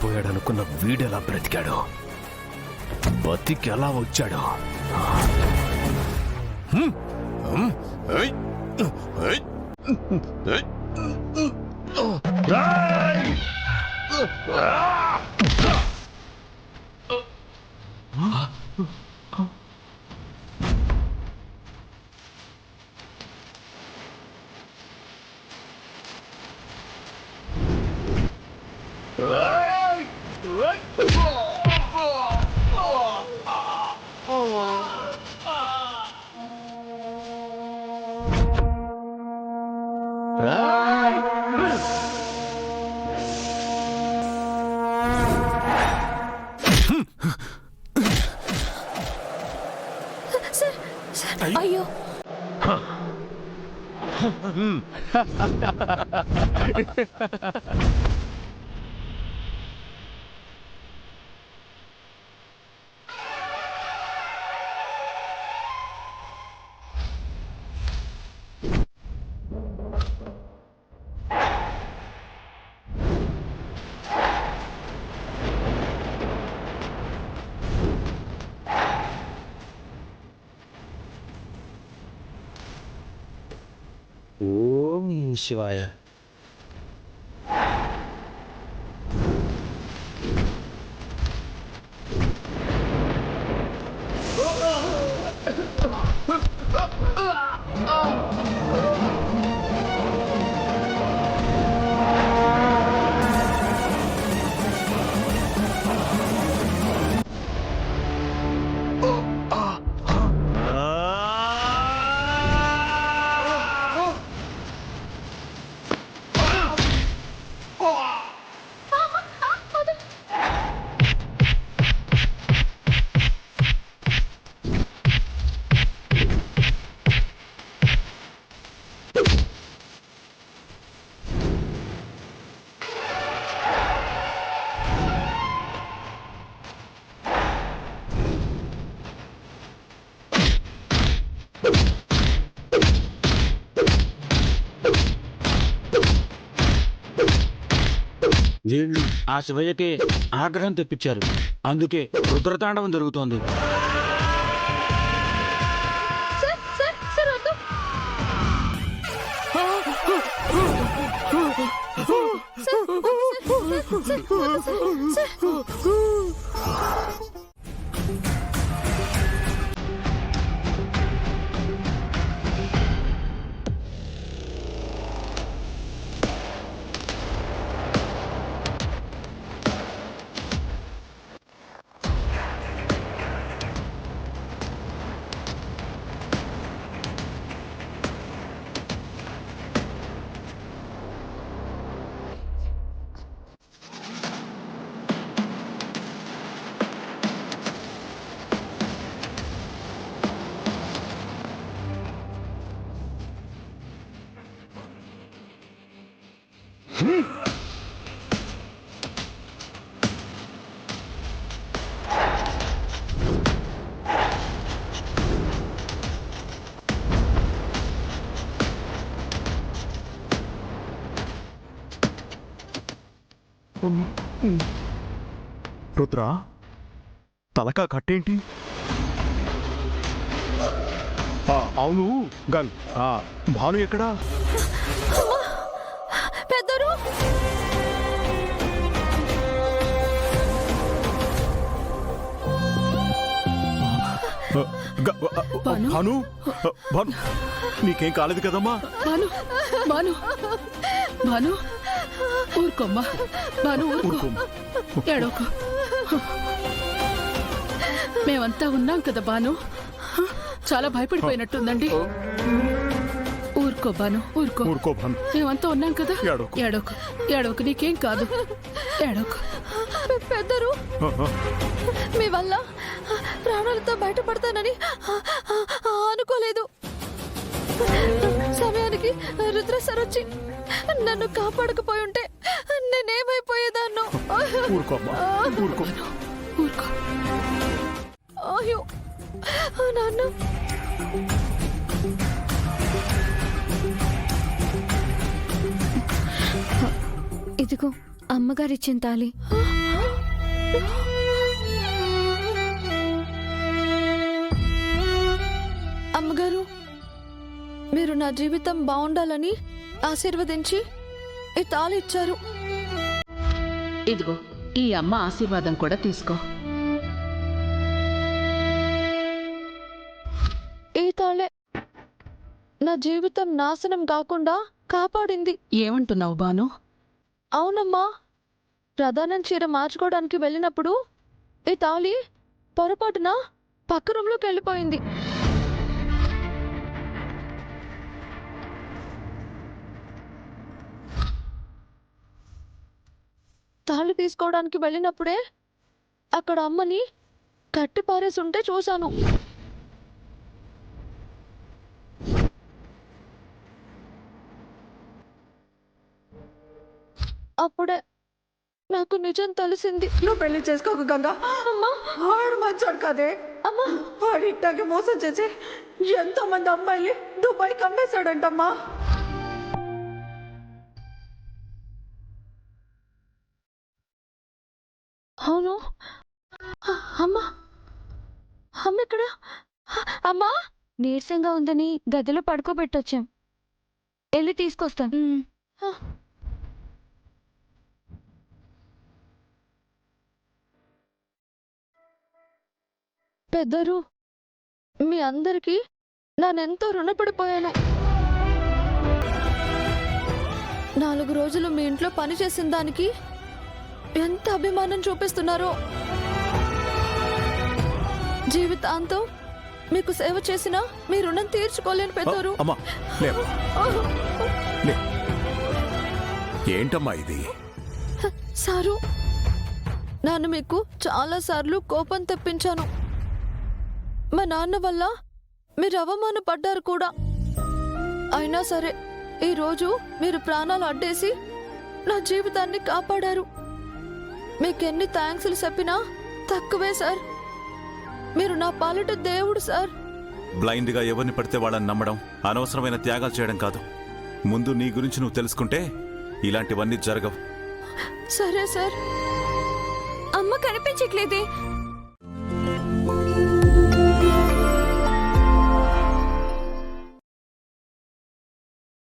చచ్చిపోయాడనుకున్న వీడెలా బ్రతికాడు, బతికి ఎలా వచ్చాడు? అయ్యో ఓం శివాయ. వీళ్ళు ఆ శివయ్యకి ఆగ్రహం తెప్పించారు, అందుకే రుద్రతాండవం జరుగుతోంది. రుద్ర, తలకా కట్టేంటి? అవును గన్, భాను ఎక్కడా? పెద్దరు భాను, భాను నీకేం కాలేదు కదమ్మా? భాను భాను భాను ఊరుకోమ్మా, భాను ఊరుకో, ఏడోకు. మేమంతా ఉన్నాం కదా భాను, చాలా భయపడిపోయినట్టుందండి. ఊరుకో భాను, ఊరుకో. ఊరుకో భాను, మేమంతా ఉన్నాం కదా. ఏడోకు. ఏడోకు ఏడోకు, నీకేం కాదు. ఏడోకు. పెద్దరు, మీ వల్ల ప్రాణాలతో బయటపడతానని అనుకోలేదు. సమయానికి రుద్ర సార్ వచ్చి నన్ను కాపాడకపోయి ఉంటే నేనేమైపోయేదాన్నో. ఊరుకోమ్మా, ఊరుకో. ఊరుకో. అయ్యో నాన్న. ఇదిగో అమ్మగారిచ్చిన తాళి. అమ్మగారు, మీరు నా జీవితం బాగుండాలని ఆశీర్వదించి ఈ తాళి ఇచ్చారు. ఇదిగో ఈ అమ్మ ఆశీర్వాదం కూడా తీసుకో. ఈ తాళే నా జీవితం నాశనం కాకుండా కాపాడింది. ఏమంటున్నావు బాను? అవునమ్మా, ప్రధానం చీర మార్చుకోవడానికి వెళ్ళినప్పుడు ఈ తాళి పొరపాటున పక్క రూమ్లోకి వెళ్ళిపోయింది. తాళి తీసుకోవడానికి వెళ్ళినప్పుడే అక్కడ అమ్మని కట్టి పారేసుంటే చూశాను. అప్పుడే నాకు నిజం తెలిసింది. నువ్వు పెళ్లి చేసుకోకు గంగా. అమ్మా, వాడు మంచోడు కదే. అమ్మా, వాడు ఇట్టాకి మోసం చేసి ఎంతో మంది అమ్మాయిని దుబాయ్కి అమ్మేశాడంటమ్మా. అవును. అమ్మా, అమ్మ ఇక్కడ. అమ్మా, నీరసంగా ఉందని గదిలో పడుకోబెట్టొచ్చాం. వెళ్ళి తీసుకొస్తాను. పెద్దరు, మీ అందరికీ నేనెంతో రుణపడిపోయాను. 4 రోజులు మీ ఇంట్లో పని చేసిన దానికి ఎంత అభిమానం చూపిస్తున్నారో. జీవితాంతం మీకు సేవ చేసినా మీ రుణం తీర్చుకోలేని పెద్దరు. అమ్మా లేమ్మా. లే. ఏంటమ్మా ఇది? సారు, నేను మీకు చాలా సార్లు కోపం తెప్పించాను. మా నాన్న వల్ల మీరు అవమానపడ్డారు కూడా. అయినా సరే ఈరోజు మీరు ప్రాణాలు అడ్డేసి నా జీవితాన్ని కాపాడారు. మీకెన్ని థ్యాంక్స్లు చెప్పినా తక్కువే సార్. మీరు నా పాలిట దేవుడు సార్. బ్లైండ్ గా ఎవరిని పడితే వాళ్ళని నమ్మడం, అనవసరమైన త్యాగాలు చేయడం కాదు. ముందు నీ గురించి నువ్వు తెలుసుకుంటే ఇలాంటివన్నీ జరగవు. సరే సార్. అమ్మ కనిపించట్లేదే.